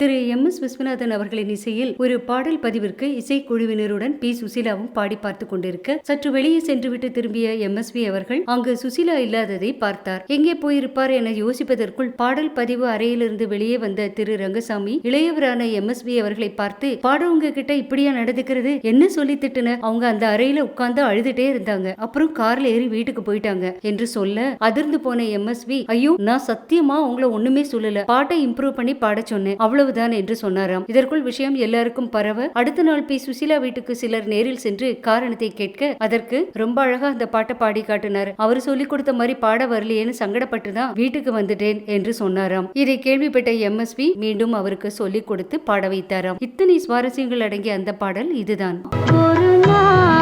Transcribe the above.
திரு MS. Viswanathan அவர்களின் இசையில் ஒரு பாடல் பதிவிற்கு இசைக்குழுவினருடன் பி. சுசீலாவும் பாடி பார்த்து கொண்டிருக்க சற்று வெளியே சென்றுவிட்டு திரும்பிய எம்.எஸ்.வி. அவர்கள் அங்கு சுசீலா இல்லாததை பார்த்தார். எங்கே போயிருப்பார் என யோசிப்பதற்குள் பாடல் பதிவு அறையிலிருந்து வெளியே வந்த திரு ரங்கசாமி இளையவரான எம்.எஸ்.வி. அவர்களை பார்த்து, பாடவங்க கிட்ட இப்படியா நடந்துக்கிறது, என்ன சொல்லி திட்டுன, அவங்க அந்த அறையில உட்கார்ந்து அழுதுட்டே இருந்தாங்க, அப்புறம் கார்ல ஏறி வீட்டுக்கு போயிட்டாங்க என்று சொல்ல அதிர்ந்து போன எம்.எஸ்.வி. ஐயோ, நான் சத்தியமா உங்களை ஒண்ணுமே சொல்லல, பாட்டை இம்ப்ரூவ் பண்ணி பாட சொன்னேன், அவ்வளவுதான் என்று சொன்னாராம். இதற்குள் விஷயம் எல்லாருக்கும் பரவ அடுத்த நாள் பி. சுசீலா வீட்டுக்கு சிலர் நேரில் சென்று காரணத்தை கேட்க, அதற்கு ரொம்ப அழகா அந்த பாட்டை பாடி காட்டினார், அவர் சொல்லிக் கொடுத்த மாதிரி பாட வரலையேன்னு சங்கடப்பட்டுதான் வீட்டுக்கு வந்துட்டேன் என்று சொன்னாராம். இதை கேள்விப்பட்ட எம்.எஸ்.வி. மீண்டும் அவருக்கு சொல்லிக் கொடுத்து பாட வைத்தாராம். இத்தனை சுவாரஸ்யங்கள் அடங்கிய அந்த பாடல் இதுதான். ஒரு நாள்